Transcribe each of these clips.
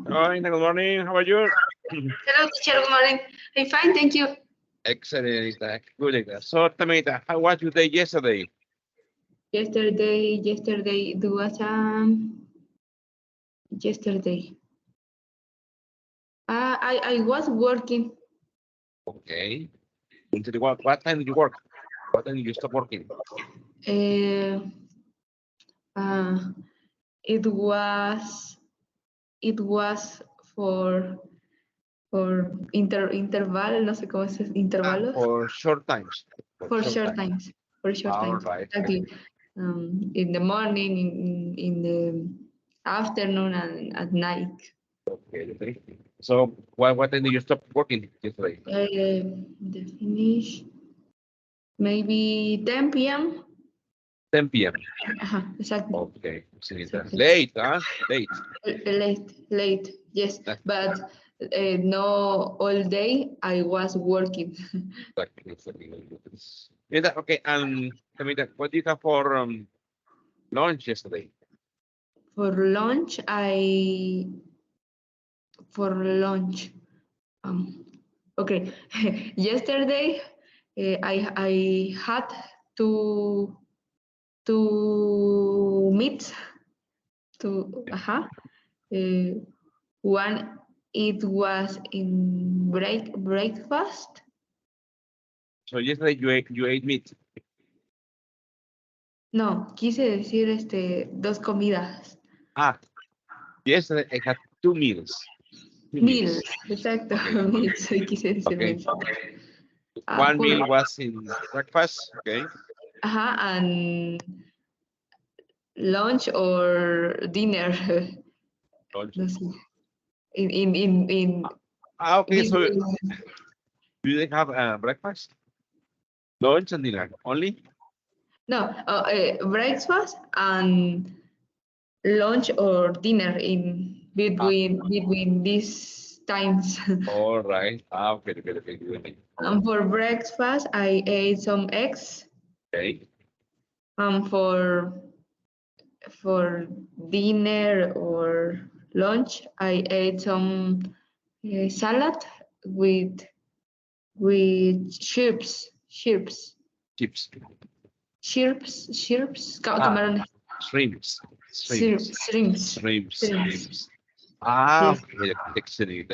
Hi, good morning. How are you? Hello, teacher. Good morning. I'm fine, thank you. Excellent. Good. So, tell me, how was your day yesterday? Yesterday, it was yesterday. I was working. Okay. Until what time did you work? What time did you stop working? Uh, uh, it was it was for interval, no sé cómo es intervalos, For short times. For for short short time. times, for short All times. right. Exactly. In the morning, in the afternoon, and at night. Okay. So, what time did you stop working yesterday? The finish maybe 10 p.m. 10 p.m. Exactly. Okay. Excellent. Exactly. Late, huh? Late. Late, yes, That's but no, all day I was working. exactly. Okay. Tell me that. What do you have for lunch yesterday? For lunch, for lunch, um, okay, yesterday I had two meats, to one, it was in breakfast. So yesterday you ate meat. No, quise decir dos comidas. Ah, yesterday I had two meals. Two Meals, meals. exacto, Okay. meals, quise decir Okay. meals. One For, meal was in breakfast. Okay. and lunch or dinner, Lunch. no sé, in Okay. So between, you didn't have breakfast, lunch, and dinner only. no, breakfast and lunch or dinner in Ah, between these times. all right. Okay. Good. And for breakfast, I ate some eggs. Okay. And for dinner or lunch, I ate some salad with chips, Chips. Ah, camarones, shrimps. Shrimps. shrimps, Shrimps. shrimps. Shrimps. Yes, Okay. Excellent.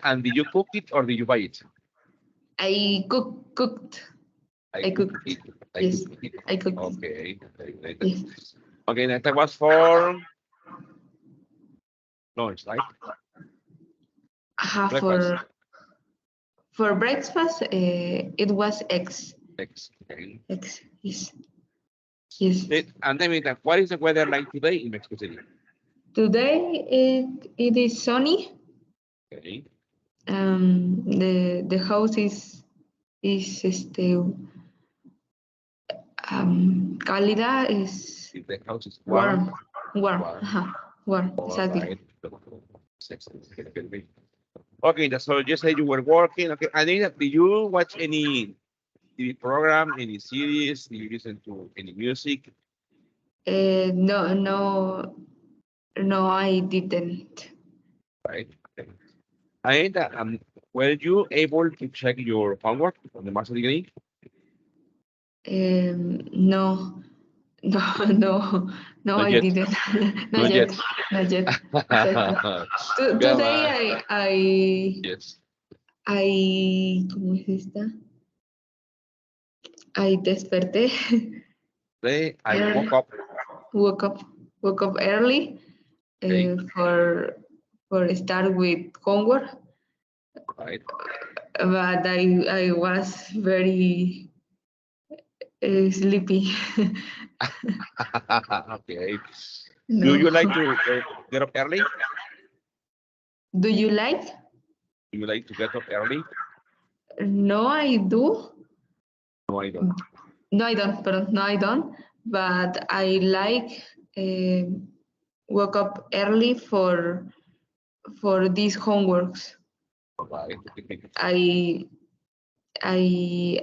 And did you cook it or did you buy it? I cooked. I I cooked cooked. it. I Yes, cooked it. I cooked it. Okay. Very good. Yes. Okay, that was for lunch, right? Breakfast. For breakfast, it was eggs. Eggs. Okay. Eggs. Yes. Yes. And then what is the weather like today in Mexico City? Today it is sunny. Okay. The house is cálida, is If the house is warm, warm, warm, warm. warm. All Exactly. right. Okay, so you said you were working. Okay, Anita, did you watch any TV program, any series? Did you listen to any music? No, no, no, I didn't. Right. Okay. Anita, were you able to check your homework on the master degree? No, no, no, no, Not I yet. didn't. Not Not yet, yet. not yet. Exactly. Come Today on. Yes. ¿cómo es esta? I desperté. Today I Early, woke up. woke up, woke up early Okay. for start with homework, Right. but I was very sleepy. Okay. Do No. you like to get up early? Do you like? Do you like to get up early? No, I do. No, I don't. No, I don't. Pardon. No, I don't. But I like woke up early for these homeworks. Right. I I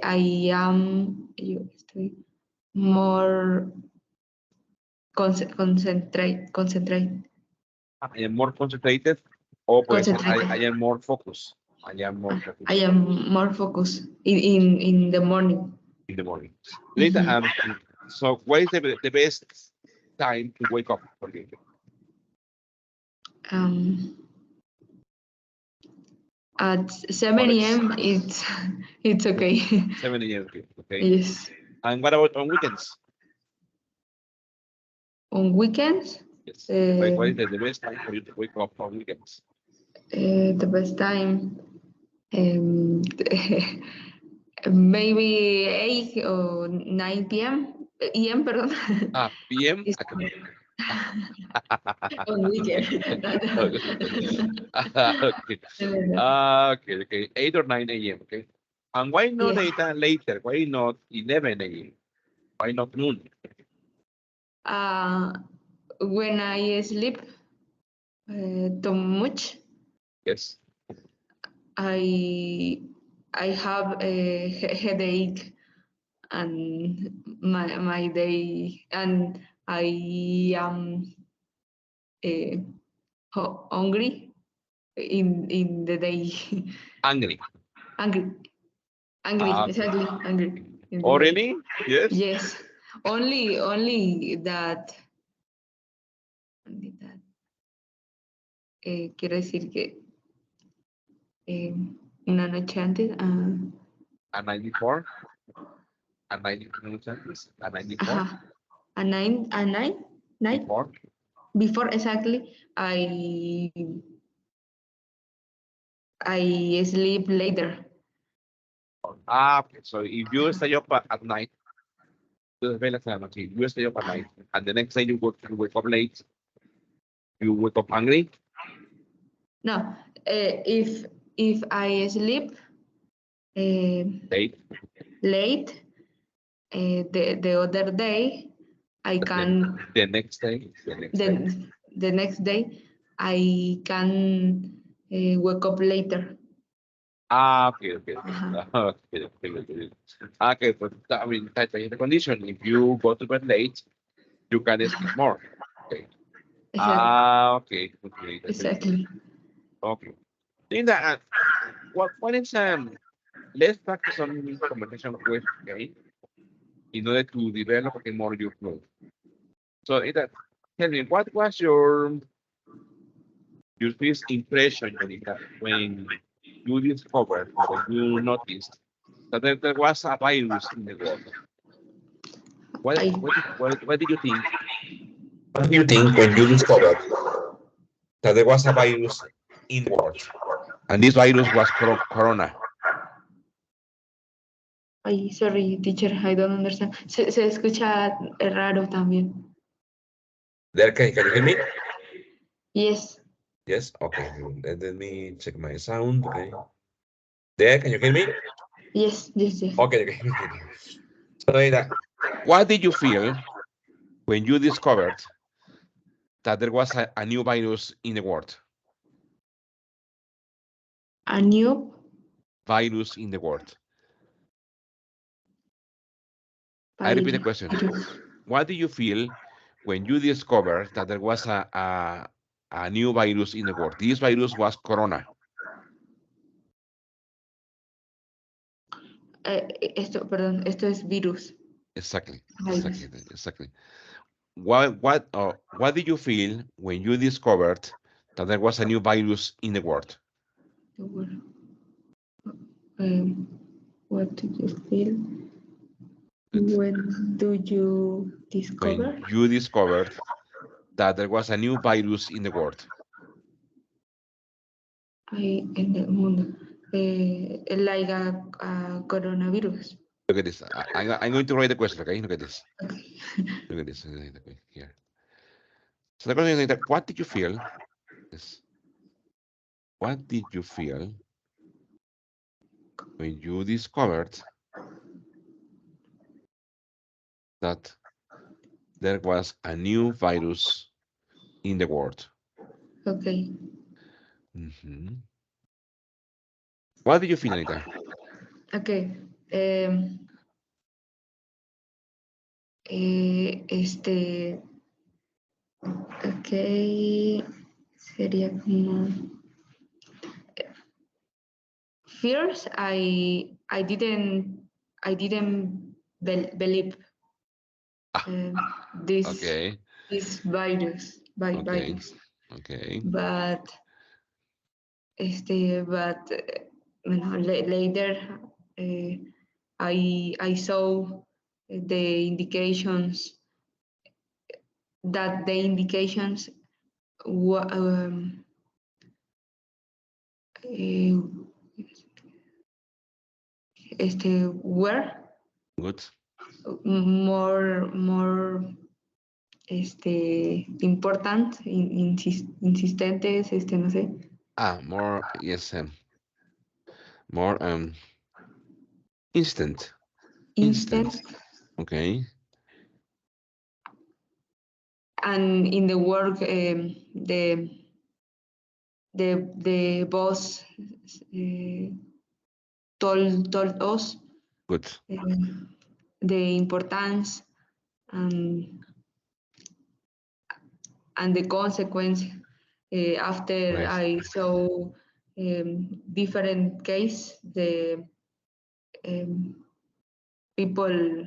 yo estoy more concentrate. I am more concentrated. O puede ser, Concentrated. I am more focused. I am more I focused am more focused in the morning. in the morning. Later, Mhm. so what is the best time to wake up for you? Um, at 7 Alex, a.m. It's okay. 7 a.m. Okay. Yes. And what about on weekends? On weekends, Yes. What is um, the best time for you to wake up on weekends? the best time, um, maybe 8 or 9 p.m. EM, perdón. PM? It's on weekend. Okay. No, no, no. Okay. 8 or 9 a.m. Okay. And why not Yes. later? Why not 11 a.m.? Why not noon? Uh, when I sleep too much, Yes. I I have a headache and my day, and I am uh, hungry in the day. Angry. Angry, angry, Okay. exactly, angry in the Oh, day. really? Yes. Yes, only that. Only that. Quiero decir que eh, una noche antes, A 94? A 90 A 94? ajá, a nine, Before? before exactly, I sleep later. Okay. So if you stay up at night, you stay up at night, and the next day you wake up late, you wake up hungry, No, if I sleep uh, late, late, the other day I then can the next day I can wake up later. Okay. Uh-huh. Okay. Okay, but I mean, that's the condition. If you go to bed late, you can sleep more. Okay. That's very good. Exactly. Okay. Linda, what is let's practice some conversation with okay, in order to develop okay, more your flow. So, Linda, tell me, what was your first impression, Linda, when you discovered, when you noticed that there was a virus in the world? What, I what, did, what did you think? What do you think when you discovered that there was a virus in the world? And this virus was corona. sorry, teacher, I don't understand. Se escucha raro también. There, can you hear me? Yes, Yes, okay. Let me check my sound. Okay. There, can you hear me? yes. Okay. So, Ada, what did you feel when you discovered that there was a new virus in the world? A new Virus in the world. I repeat the question. virus. What do you feel when you discovered that there was a new virus in the world? This virus was corona. Perdón, esto es virus. Exactly. Virus. Exactly. What did you feel when you discovered that there was a new virus in the world? Um, what do you feel? Good. When do you When discover? you discovered that there was a new virus in the world. En el mundo. Like a coronavirus. Look at this. I'm going to write the question, okay? Look at this. Okay. Look at this. Okay, here. So the question is that what did you feel? Yes. What did you feel when you discovered that there was a new virus in the world? Okay. What did you feel, Anita? Okay. Este. Okay. sería como first I didn't believe Ah, uh, this okay, this okay, virus, okay. but bueno, later uh, I saw the indications that the indications wa- um, eh, were Good. more important, insistentes, no sé, Ah, more, yes, more, instant, instant, instant. Okay. and in the work the boss uh, told us Good. the importance and the consequence after Right. I saw different case the um, people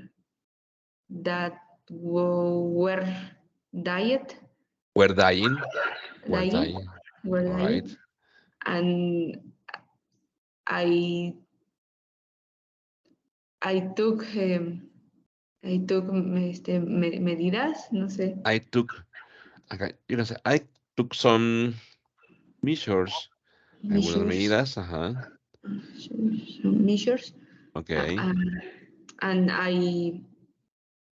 that were diet We're dying. We're dying dying. were All dying, right. and I I took medidas, no sé, I took, okay, you can say, I took some measures, algunas measures, medidas, ajá. measures, Okay. and I,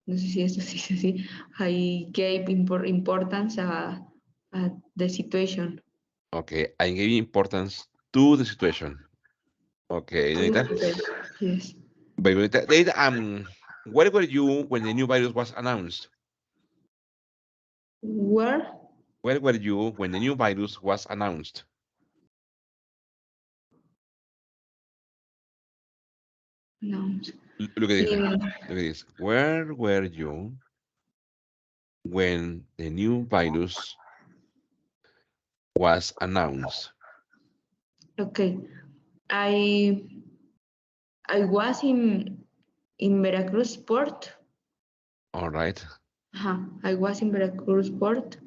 no sé si esto se dice así, I gave importance a the situation. Okay. I gave importance to the situation. Okay, To the Anita. situation, yes. Very good. Anita, where were you when the new virus was announced? Were Where were you when the new virus was announced? announced Look at this. in Look at this. Where were you when the new virus was announced? okay. I I was in Veracruz port. All right. I was in Veracruz port,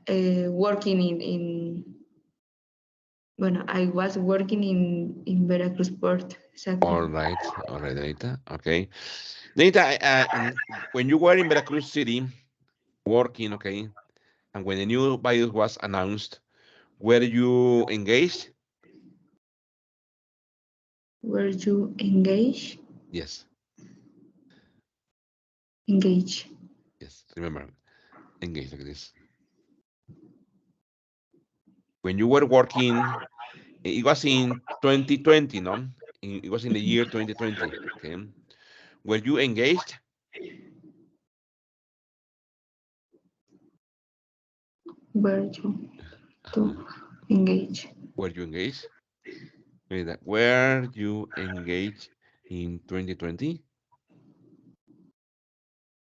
working bueno, I was working in Veracruz port, exactly. All right. All right, Anita. Okay. Anita, when you were in Veracruz City working, okay, and when the new virus was announced, were you engaged? Were you engaged? Yes. Engage. Yes. Remember, engaged. Look at this. When you were working, it was in 2020, no? It was in the year 2020. Okay. Were you engaged? Were you Uh-huh. to engage? Were you engaged? Were you engaged in 2020?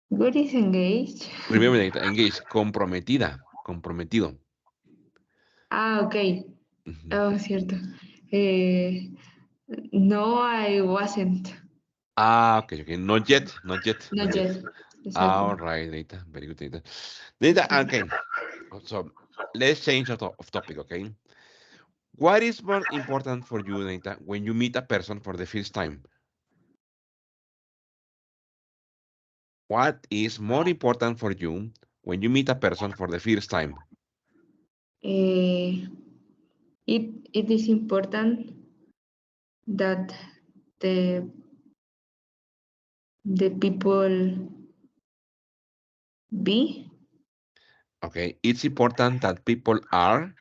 What is engaged? Remember that engaged, comprometida, comprometido. Okay. Mhm. Oh, cierto. Eh, no, I wasn't. Ah, okay, okay. Not yet, not yet, not Not yet. yet. Exactly. All right, Nita. Very good, Nita. Nita, okay. So let's change of topic, okay? What is more important for you, Nita, when you meet a person for the first time? What is more important for you when you meet a person for the first time? Eh, it is important that the people be Okay, it's important that people are.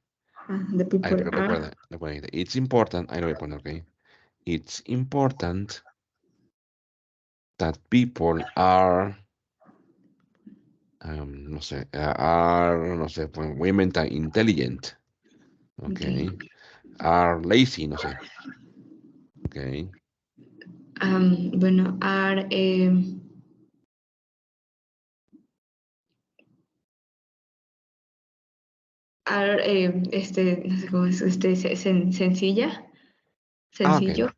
the Ay, people are recuerda, it's important. Ahí lo voy a poner, okay. It's important that people are, no sé, are, no sé, pues, women are intelligent. okay. Okay. Are lazy, no sé. Okay. Bueno, are are no sé cómo es, sencilla, Okay. sencillo,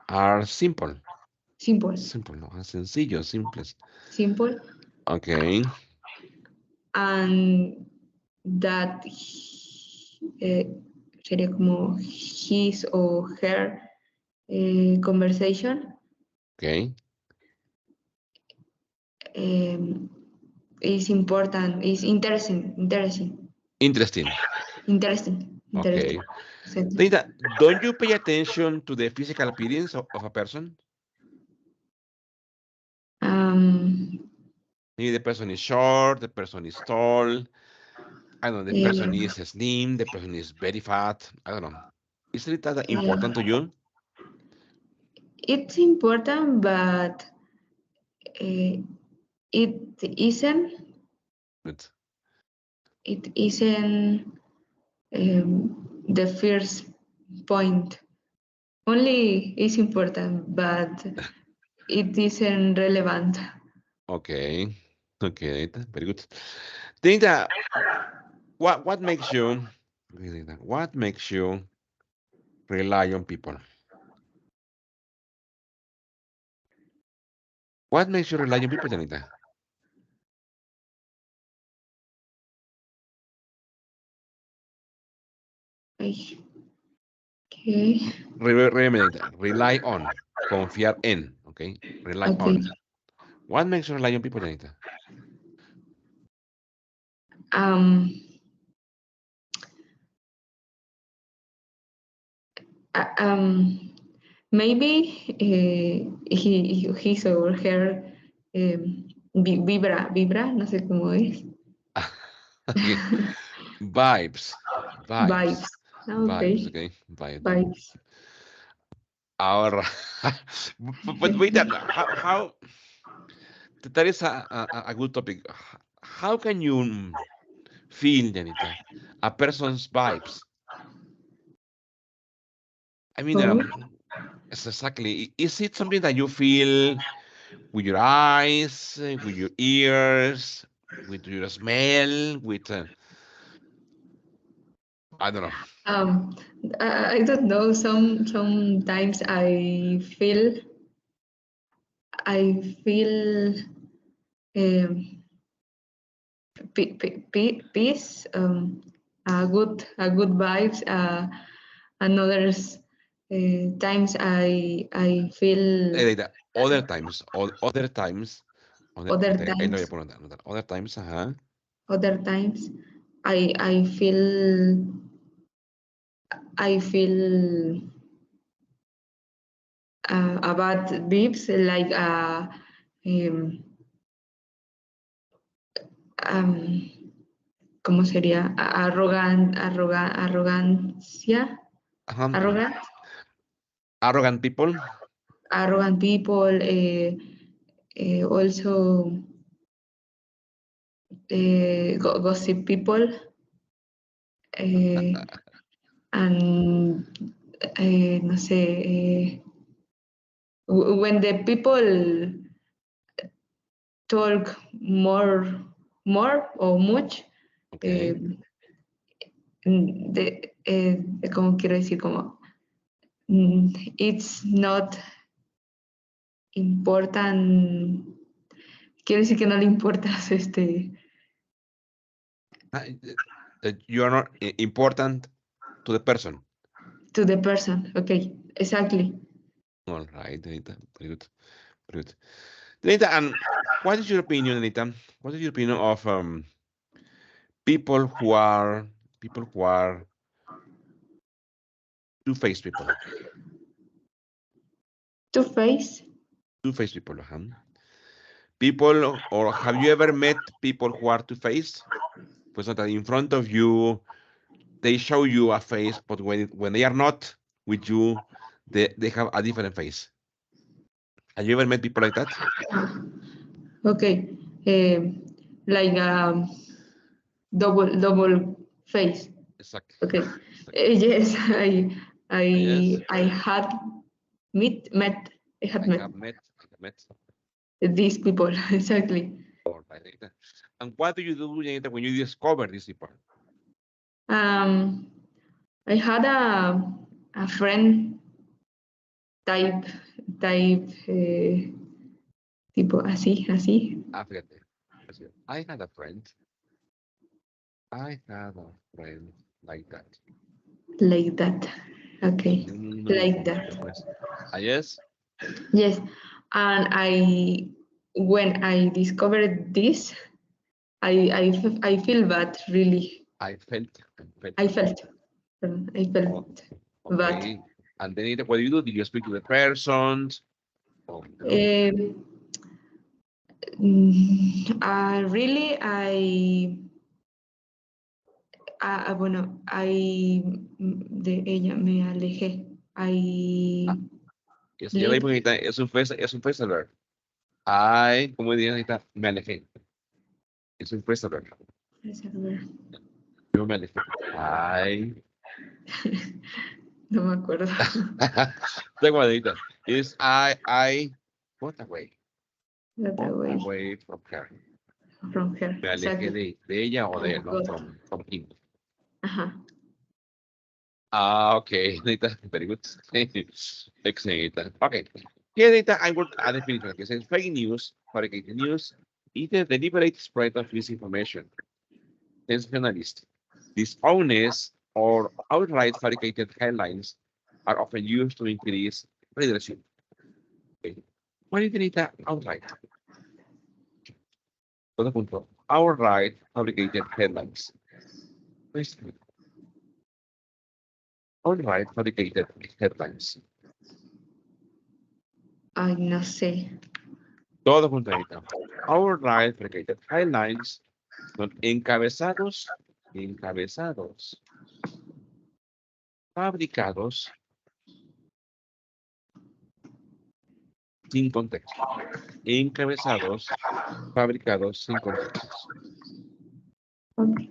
Are simple. simple, Simple, no, sencillo, simples. simple, Okay. and that sería como his or her conversation Okay. is important, is Interesting. interesting. Okay. Exactly. Data, don't you pay attention to the physical appearance of a person? Um, Maybe the person is short, the person is tall. I don't know, the person uh, is slim, the person is very fat. I don't know. Is it that important to uh, you? it's important, but uh, it isn't. Good. It isn't the first point. Only is important, but it isn't relevant. Okay. Okay, Data, very good. Data, what makes you what makes you rely on people? What makes you rely on people, Janita? Okay. Remember, rely on, confiar en, okay? Rely Okay. on. What makes you rely on people, Janita? Um, uh, um, maybe his or her vibra, no sé cómo es. Okay. Vibes, Vibes. vibes, vibes, Okay. okay? Vibes. Vibes. Ahora, but wait, how that is a good topic. How can you feel, Janita, a person's vibes? I mean, Oh, it's exactly. Is it something that you feel with your eyes, with your ears, with your smell, with I don't know. um, I don't know. Sometimes I feel um, peace, a good vibes. And others times I feel Other times, other times, other ahí lo voy a times poner, other times, ajá. other times I feel about vibes like um, um, ¿cómo sería? Arrogancia, Ajá. arrogant, Arrogant people. arrogant people, also gossip people, uh, and no sé, when the people talk more or much, Okay. eh, ¿cómo quiero decir? Como, it's not important, quiero decir que no le importas Ah, that you are not important to the person. to the person. Okay, exactly. All right, Anita. Very good. Very good. Anita, and what is your opinion, Anita? What is your opinion of people who are people who are two-faced people? To face. Two-faced people, people, or have you ever met people who are two-faced? For example, in front of you, they show you a face, but when they are not with you, they have a different face. Have you ever met people like that? Okay, like double face. Exactly. Okay. Exactly. Yes, Yes, I had met I had I met have met. I have met. these people exactly. Or by data. And what do you do, Janita, when you discover these people? I had a friend type tipo así. Fíjate. I had a friend. I had a friend like that. Like that. Okay. Like No, that. pues. Yes, Yes. And when I discovered this, I feel bad, really. I felt. I felt. I felt, I Oh, felt bad. okay. And then what do you do? Did you speak to the person? Oh, no. Um, really, bueno, de ella me alejé. Ah, I ya le leave. digo ahorita, es un phrasal verb. I, como diría ahorita, me alejé. Es un phrasal verb. Yo me alejé. I. No me acuerdo. Tengo ahorita. Is I what away. That Walk away away from her. from her. Me alejé Exactly. de ella o de I él, ¿no? got. From him. Ajá. Ah, okay. Nita, very good. Excellent. Okay. Here, Nita, I will add a definition. Que says fake news, fabricated news, is the deliberate spread of misinformation, sensationalist, dishonest, or outright fabricated headlines are often used to increase readership. Okay. What is Nita outright? Todo punto. Outright fabricated headlines. Basically, outright fabricated headlines. Ay, no sé. Todo juntadito. Outright fabricated headlines son encabezados, fabricados sin contexto. Encabezados, fabricados sin contextos. Okay.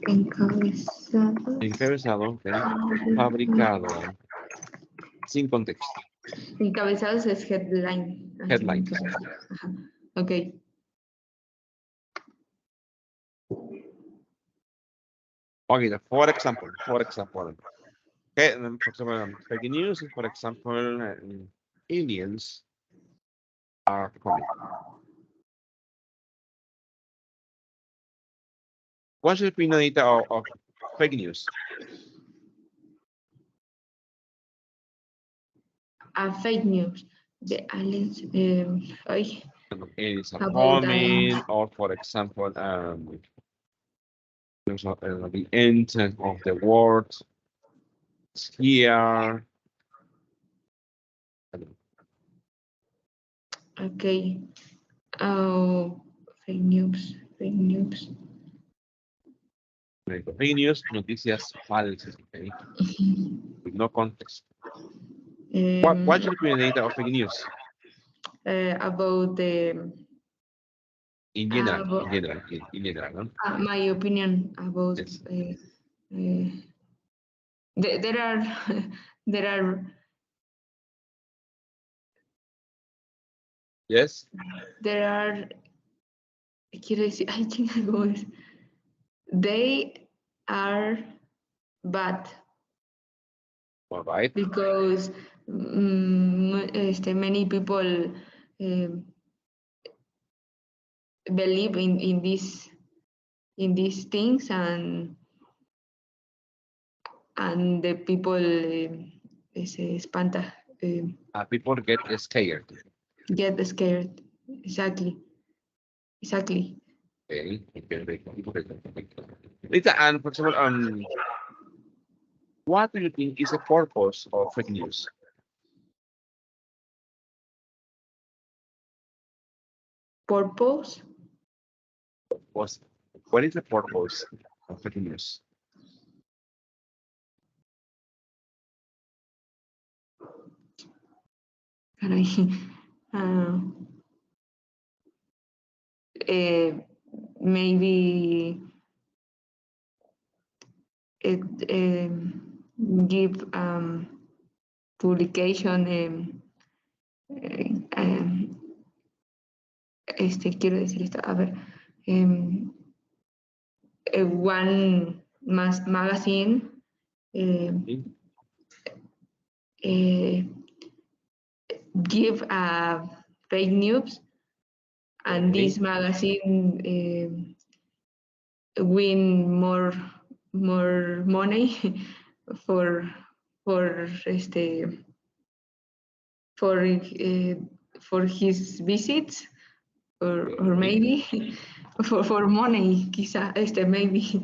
Encabezado. Encabezado, okay. Fabricado sin contexto. Encabezados es headline. Así, Headlines. Ajá. Ok. Okay, for example, okay, for example, fake news is, for example, aliens are coming. What's your opinion Anita, of fake news? Fake news. The aliens. Ay, Aliens are about coming, or for example, there's the end of the world is here. okay. Oh, fake news. Fake news. Fake news, noticias falsas, okay, with no context. What's your opinion Anita, of fake news? About the. In general, About, in general, no? my opinion about. Yes. There are there are Yes. there are quiero decir ay chinga cómo es they are bad All right. because many people believe in these things and the people se espanta People get scared. get scared exactly Okay. Lita, and for example, what do you think is the purpose of fake news? purpose What's, what is the purpose of fake news? caray uh, uh, maybe it give publication quiero decir esto, a ver, one magazine give fake news, and Okay. this magazine win more money for for for his visits, or maybe for money, quizá, maybe.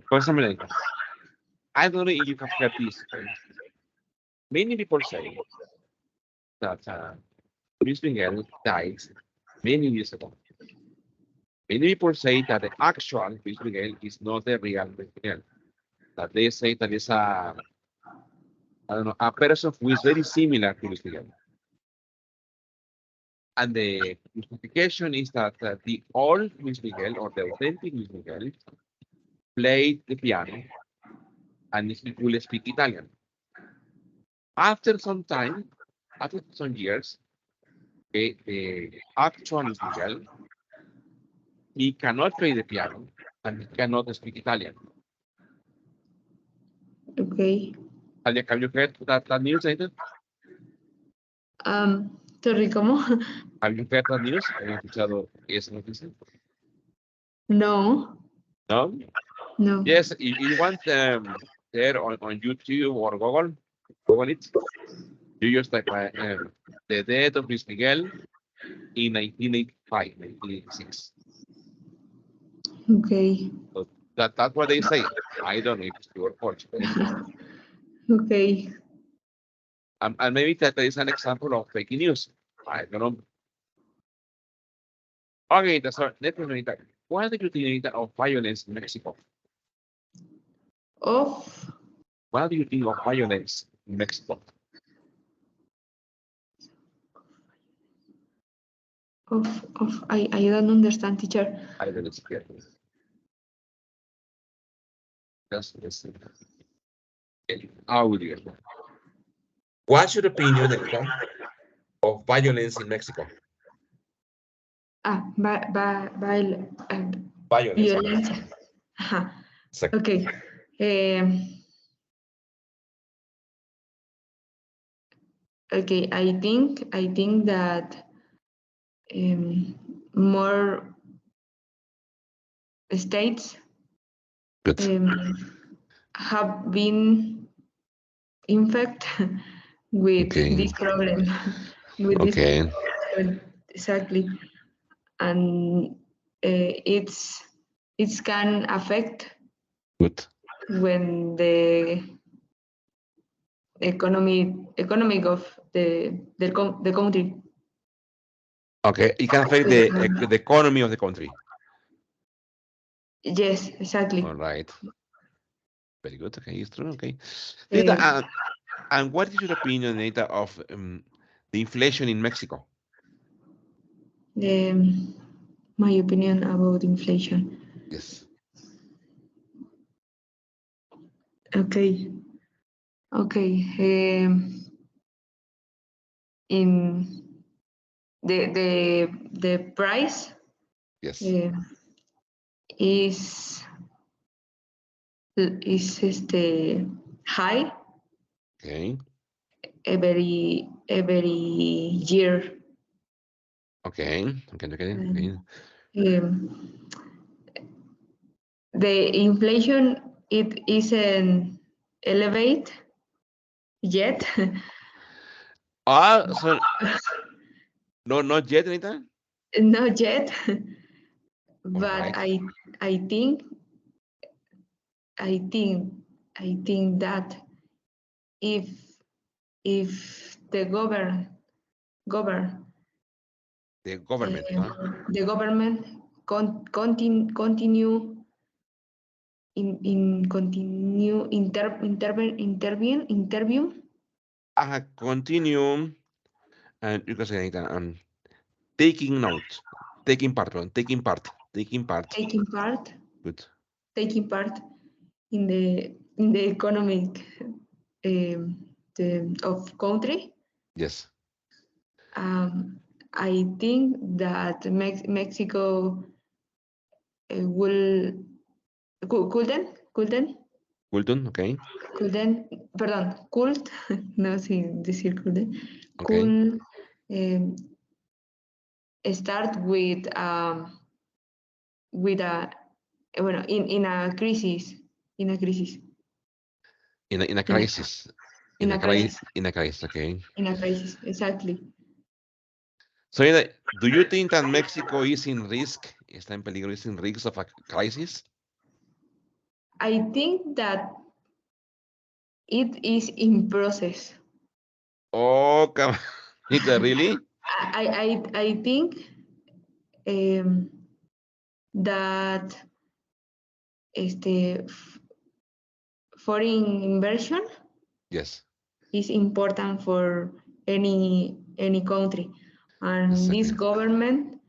First, I don't know if you have heard this. Many people say that Luis Miguel died many years ago. Many people say that the actual Luis Miguel is not the real Luis Miguel. That they say that it's I don't know, a person who is very similar to Luis Miguel. And the justification is that the old Luis Miguel, or the authentic Luis Miguel, played the piano and he could speak Italian. After some time, after some years, the actual Luis Miguel, he cannot play the piano and he cannot speak Italian. Okay. Have you heard that news, Nathan? Sorry, ¿cómo? Have you heard that news? ¿Han escuchado esa noticia? No. No? No. Yes, if you want there on YouTube or Google it, you just type the death of Luis Miguel in 1985, 1986. Okay. So that's what they say. I don't know if it's true or false. Okay. And maybe that is an example of fake news. I don't know. Okay, that's all. Let's know that. What do you think of violence in Mexico? Of What do you think of violence in Mexico? I don't understand, teacher. I don't expect it. Just listen. How would you? What's your opinion, Anita, of violence in Mexico? Violence. Violencia. Ajá. Okay. Okay, I think that more states Good. have been infected with this problem. With Okay. this, exactly, and it can affect Good. when the economic of the country. Okay, it can affect the economy of the country. Yes, exactly. All right. Very good. Okay, it's true. Okay. Nita, and what is your opinion, Nita, of the inflation in Mexico? My opinion about inflation. Yes. Okay. In the price. Yes. Is high. Okay. Every year. Okay. The inflation, it isn't elevate yet. So no, not yet, Anita? Not yet. But right. I think that if the government The government, the government continue intervene. Continue, and you can say, Anita, taking note, taking part. Good. Taking part in the economic of country. Yes. I think that Mexico will couldn't Kultun, okay, couldn't perdón could no sé decir okay. could um, start with a bueno in a crisis In a in a, crisis, in a crisis in a crisis, okay. in a crisis exactly. So, do you think that Mexico is in risk, está en peligro, is in risk of a crisis? I think that it is in process. Oh, come Is that really? I think um, that foreign inversion Yes, is important for any country, and this exactly. government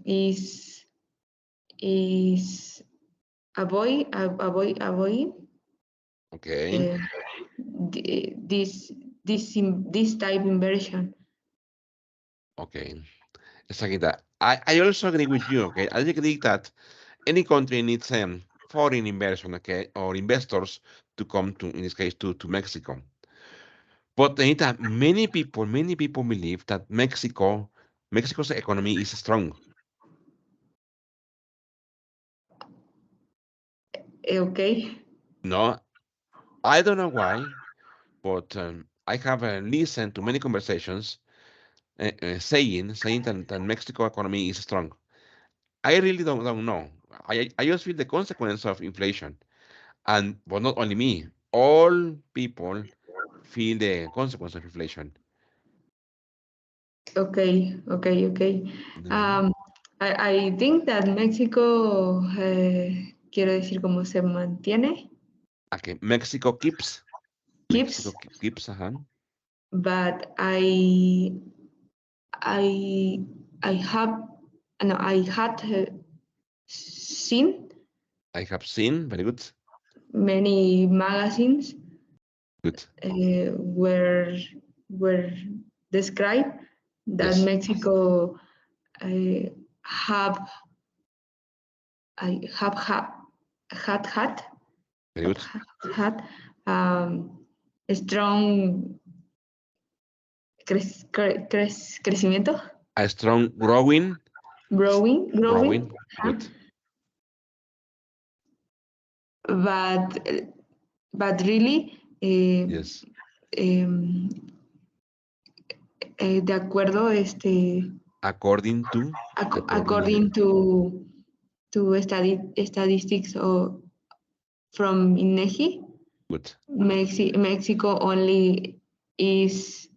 is avoid Okay, uh, this this type inversion. okay. Exactly that. I also agree with you, okay? I agree that any country needs foreign inversion, okay, or investors to come to, in this case, to Mexico. But Anita, many people believe that Mexico's economy is strong. Okay, No, I don't know why, but I have listened to many conversations saying that Mexico economy is strong. I really don't know. I just feel the consequence of inflation, and but not only me, all people feel the consequence of inflation. okay. No. Um, I think that Mexico, quiero decir, cómo se mantiene, Okay, Mexico keeps, keeps, but I, I have, no, I had seen I have seen, very good, many magazines good, where were described that yes, Mexico uh, have I have had very good. had a strong crecimiento, A strong growing, growing, growing, good, but really yes, em, de acuerdo according to, according, according to statistics or from INEGI, good, Mexico only is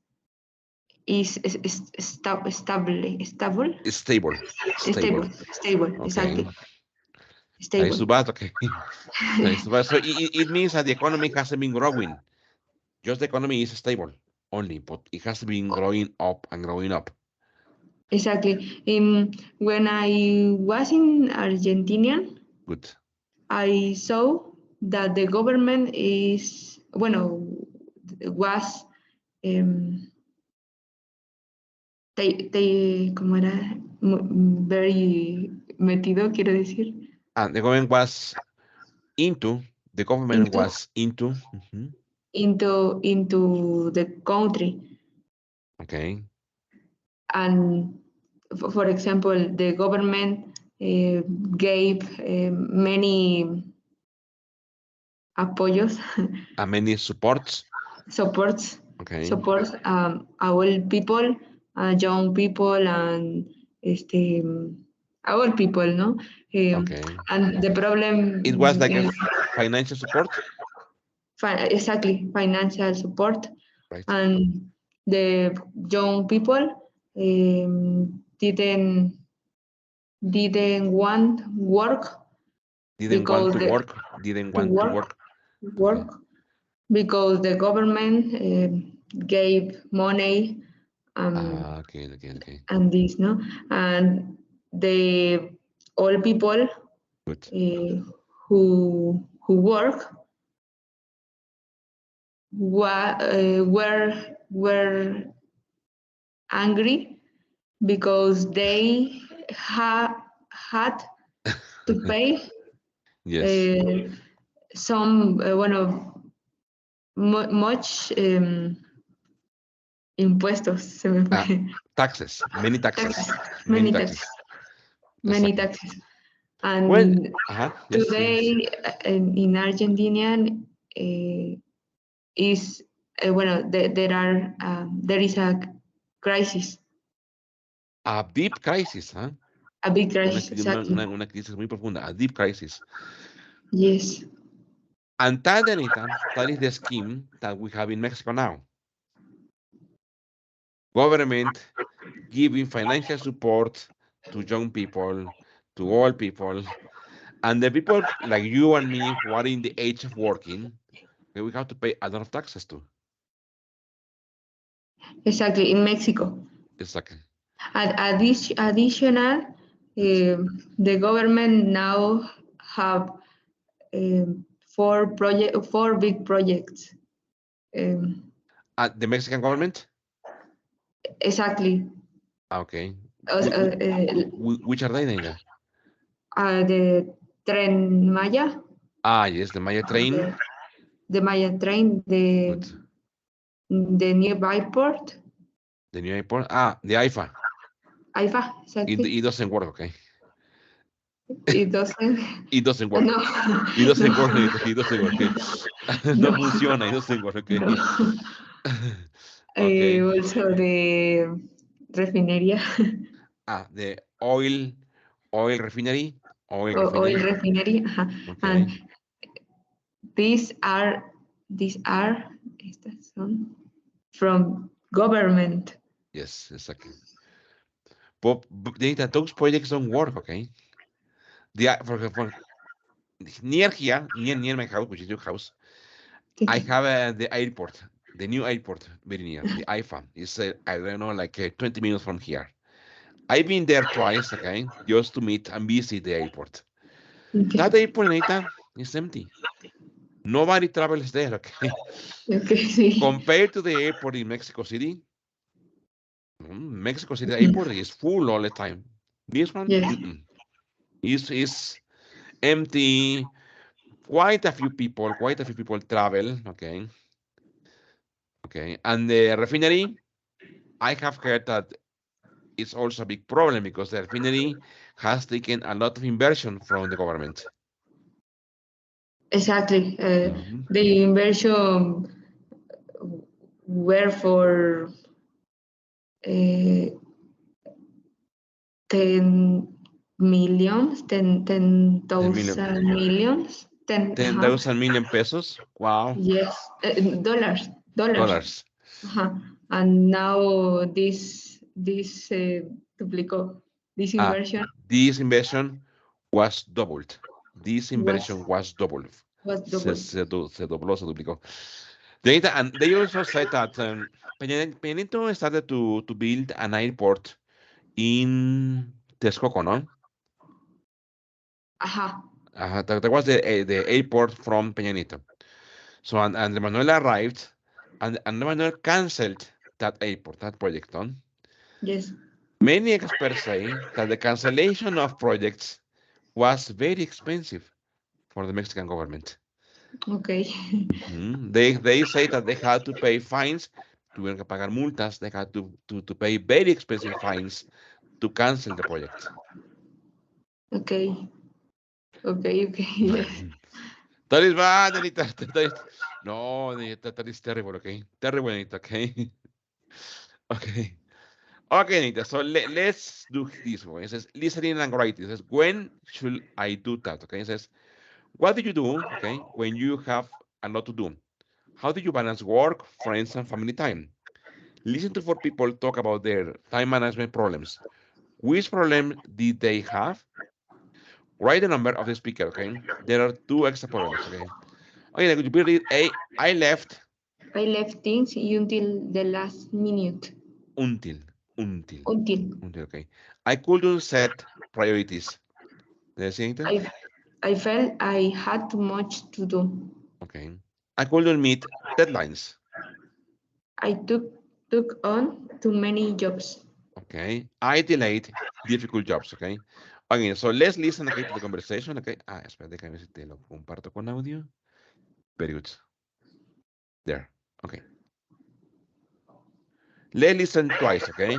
stable, stable, stable, okay. exactly, That is stable. too bad, okay. That is too bad. So it means that the economy hasn't been growing. Just the economy is stable only, but it has been growing up and growing up. Exactly. When I was in Argentina, Good. I saw that the government is, bueno, was, um, ¿cómo era? Very metido, quiero decir, And the government was into, the government into, was into, into the country. okay, And for example, the government gave many apoyos, many supports, supports, okay, supports our people, young people, and our people, no? okay. And the It was problem like a is financial support, exactly financial support, right? and the young people didn't want work Didn't want because to work, didn't to want to work work, okay. work because the government gave money Ah, okay, okay, okay, and this, no, and the all people good. who work were angry because they had to pay Yes. uh, some, much impuestos, se me Uh, fue. taxes, many Taxes, taxes, many many taxes, taxes. many Exactly. taxes. Well, And yes, yes. today in Argentinian is, there is a crisis, A deep crisis, ¿ah? a big Una, crisis, exactly. una crisis muy profunda, a deep crisis. Yes, And that, Anita, that is the scheme that we have in Mexico now. Government giving financial support to young people, to old people, and the people like you and me who are in the age of working, we have to pay a lot of taxes too. exactly, in Mexico. Exactly. Additional, the government now have four big projects. Um, The Mexican government? exactly. Okay. Uh, uh, uh, Which are they, Anita? the Tren Maya, Yes, the Maya train. the, the Maya train, Good. the new airport, The new airport. The IFA. AIFA, It exactly. doesn't work, okay? It doesn't, It doesn't work. no, It doesn't work, no, Anita. It doesn't work, okay? No no, funciona. It doesn't work, okay? no. Okay. Also the refinería, The oil refinery. Oil oil refinery. refinery, ajá. And Okay. these are these are estas son from government. Yes, exactly. But Anita, those projects don't work, okay? For near here, near my house, which is your house, I have the airport, the new airport, very near. The IFA is, I don't know, like 20 minutes from here. I've been there twice, okay, just to meet and visit the airport. Okay, That airport, Anita, is empty. Nobody travels there, okay? okay, sí. Compared to the airport in Mexico City, Mexico City airport is full all the time. This one Yes, is empty. Quite a few people travel, okay? Okay, and the refinery, I have heard that it's also a big problem because the refinery has taken a lot of inversion from the government. exactly. Mhm. The inversion were for uh, 10 millions, 10 million, 10,000 millions, 10, 10,000 million pesos. Wow, yes, dollars. dollars. And now this duplicó, this Ah, inversion this inversion was doubled. This was inversion was doubled. was doubled. Se dobló, se duplicó. And they also said that Peña Nieto started to build an airport in Texcoco, no? Ajá, That was the airport from Peña Nieto. So and Manuel arrived, and Manuel canceled that airport, that project. On yes, many experts say that the cancellation of projects was very expensive for the Mexican government. okay. They say that they had to pay fines, tuvieron que pagar multas, they had to pay very expensive fines to cancel the project. Okay, okay, yes. That is bad, Anita. No, Anita, that is terrible, okay? Terrible, Anita, okay? Okay. Okay, Anita, so let's do this one. It says listening and writing. It says, when should I do that? Okay, it says, what do you do, okay, when you have a lot to do? How do you balance work, friends, and family time? Listen to four people talk about their time management problems. Which problem did they have? Write the number of the speaker, okay? There are two extra problems, okay? Okay, could you please read A? I left I left things until the last minute. until, until, Until okay. I couldn't set priorities. Did I say anything? I, I felt I had too much to do. Okay. I couldn't meet deadlines. I took on too many jobs. Okay. I delayed difficult jobs. Okay. Okay, so let's listen, okay, to the conversation. Okay. Espera, déjame ver si te lo comparto con audio. Very good. There. Okay. Let's listen twice. Okay.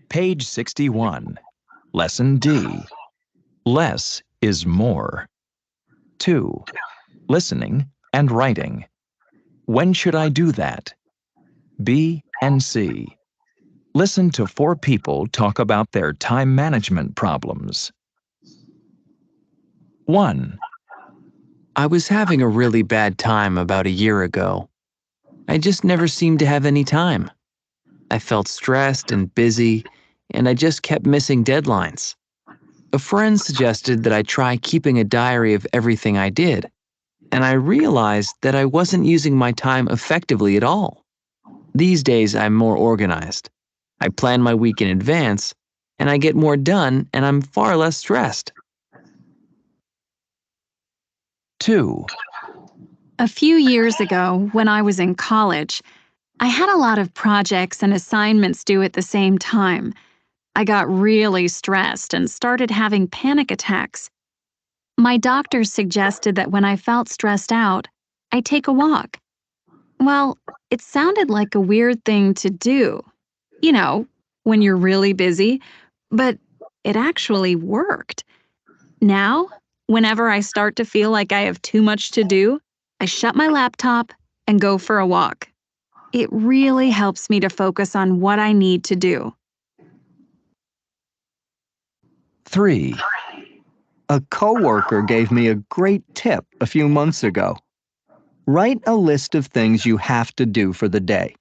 Page 61. Lesson D. Less is more. 2. Listening and writing. When should I do that? B and C. Listen to 4 people talk about their time management problems. 1. I was having a really bad time about a year ago. I just never seemed to have any time. I felt stressed and busy, and I just kept missing deadlines. A friend suggested that I try keeping a diary of everything I did, and I realized that I wasn't using my time effectively at all. These days, I'm more organized. I plan my week in advance, and I get more done, and I'm far less stressed. 2. A few years ago, when I was in college, I had a lot of projects and assignments due at the same time. I got really stressed and started having panic attacks. My doctor suggested that when I felt stressed out, I take a walk. Well, it sounded like a weird thing to do, you know, when you're really busy, but it actually worked. Now, whenever I start to feel like I have too much to do, I shut my laptop and go for a walk. It really helps me to focus on what I need to do. 3. A coworker gave me a great tip a few months ago. Write a list of things you have to do for the day.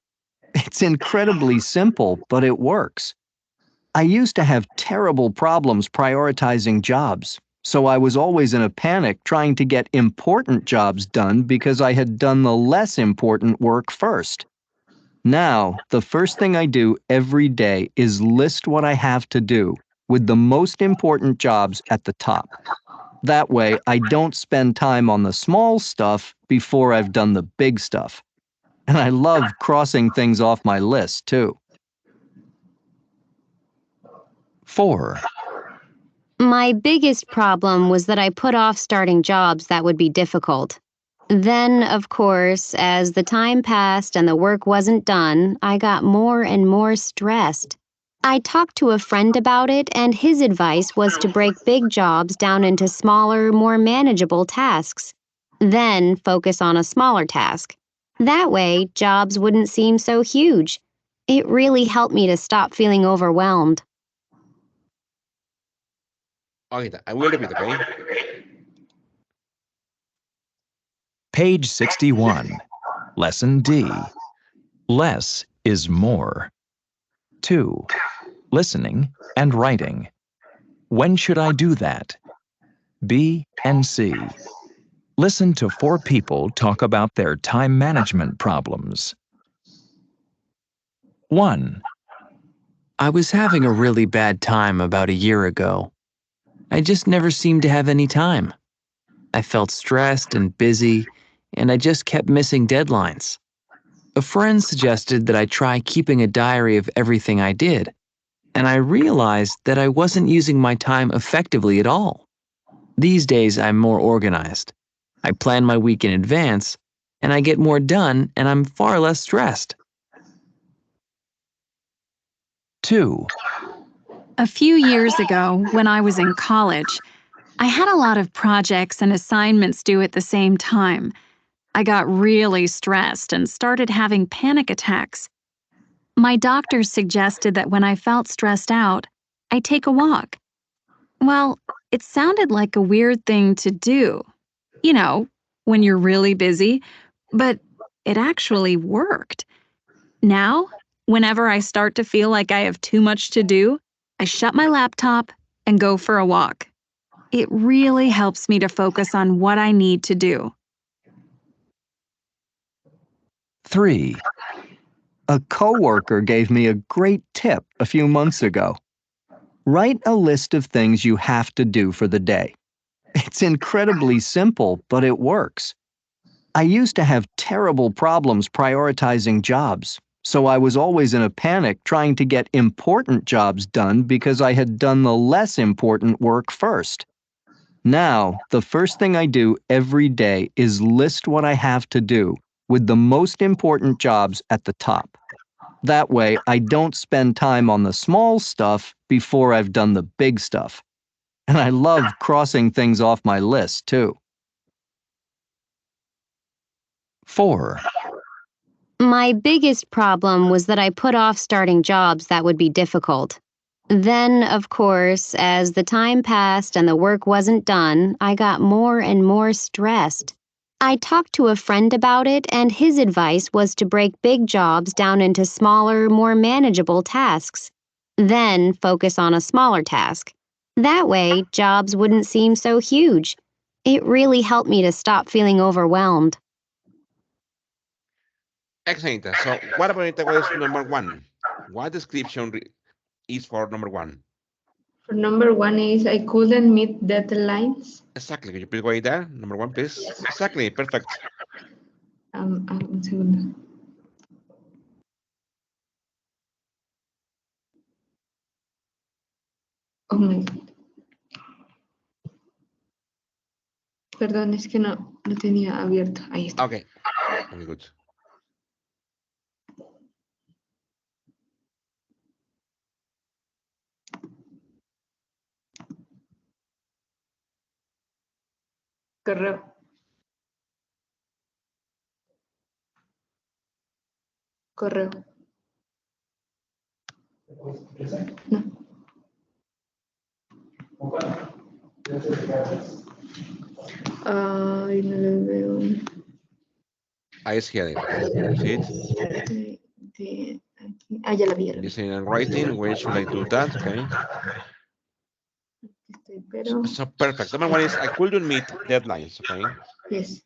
It's incredibly simple, but it works. I used to have terrible problems prioritizing jobs, so I was always in a panic trying to get important jobs done because I had done the less important work first. Now, the first thing I do every day is list what I have to do, with the most important jobs at the top. That way, I don't spend time on the small stuff before I've done the big stuff. And I love crossing things off my list, too. 4. My biggest problem was that I put off starting jobs that would be difficult. Then, of course, as the time passed and the work wasn't done, I got more and more stressed. I talked to a friend about it, and his advice was to break big jobs down into smaller, more manageable tasks. Then focus on a smaller task. That way, jobs wouldn't seem so huge. It really helped me to stop feeling overwhelmed. Okay, I will repeat, okay? Page 61. Lesson D. Less is more. 2. Listening and writing. When should I do that? B and C. Listen to 4 people talk about their time management problems. 1. I was having a really bad time about a year ago. I just never seemed to have any time. I felt stressed and busy, and I just kept missing deadlines. A friend suggested that I try keeping a diary of everything I did, and I realized that I wasn't using my time effectively at all. These days, I'm more organized. I plan my week in advance, and I get more done, and I'm far less stressed. 2. A few years ago, when I was in college, I had a lot of projects and assignments due at the same time. I got really stressed and started having panic attacks. My doctor suggested that when I felt stressed out, I take a walk. Well, it sounded like a weird thing to do, you know, when you're really busy, but it actually worked. Now, whenever I start to feel like I have too much to do, I shut my laptop and go for a walk. It really helps me to focus on what I need to do. 3. A coworker gave me a great tip a few months ago. Write a list of things you have to do for the day. It's incredibly simple, but it works. I used to have terrible problems prioritizing jobs, So I was always in a panic trying to get important jobs done because I had done the less important work first. Now, the first thing I do every day is list what I have to do, with the most important jobs at the top. That way, I don't spend time on the small stuff before I've done the big stuff. And I love crossing things off my list, too. 4. My biggest problem was that I put off starting jobs that would be difficult. Then, of course, as the time passed and the work wasn't done, I got more and more stressed. I talked to a friend about it, and his advice was to break big jobs down into smaller, more manageable tasks. Then focus on a smaller task. That way, jobs wouldn't seem so huge. It really helped me to stop feeling overwhelmed. Excellent. So what about Anita, what is number 1? What description is for number 1? For number 1 is I couldn't meet deadlines. Exactly. Could you please write there? Number 1, please. Exactly. Perfect. Un segundo. Oh my God. Perdón, es que no lo tenía abierto. Ahí está. Okay. Very good. Correo. Correo. No. Ay, no lo veo. I see it. You see it? Ya la vi. Ya la vi. Listening and writing. Where should I do that? Okay. Pero, So perfect. Number 1 is I couldn't meet deadlines. Okay. yes.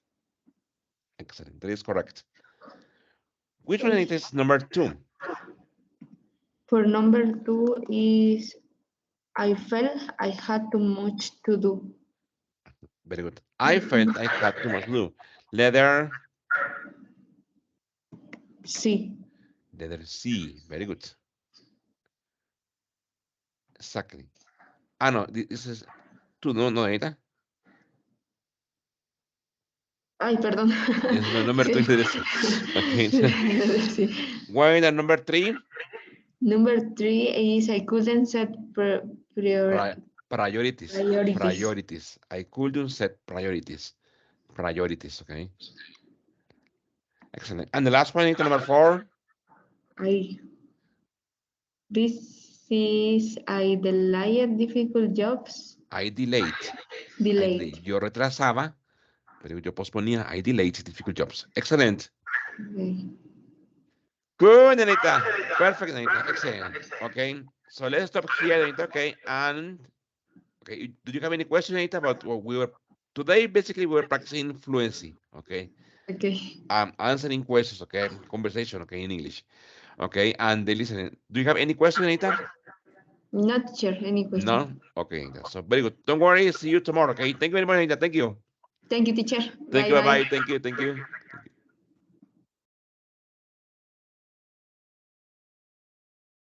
Excellent. That is correct. Which one is number 2? For number 2 is I felt I had too much to do. Very good. I felt I had too much to do. Letter Sí. Letter C. Very good. Exactly. Ah, no, this is 2. No, Anita. Ay, perdón. This is number 2. Okay. Sí. Why the number 3? Number 3 is I couldn't set Priorities. Priorities. Priorities. I couldn't set priorities. Priorities, okay. Excellent. And the last one is number 4. This is I delayed difficult jobs. I delayed. Delayed. Yo retrasaba, pero yo posponía. I delayed difficult jobs. Excellent. Okay. Good, Anita. Perfect, Anita. Excellent. Okay. So let's stop here, Anita. Okay. And okay, do you have any questions, Anita, about what we were today? Basically, we were practicing fluency. Okay. Okay. Answering questions. Okay. Conversation. Okay, in English. Okay. And the listening. Do you have any questions, Anita? Not sure. Any question? No. Okay. So very good. Don't worry. See you tomorrow. Okay. Thank you very much, Anita. Thank you. Thank you, teacher. Thank you. Bye. Thank you. Thank you.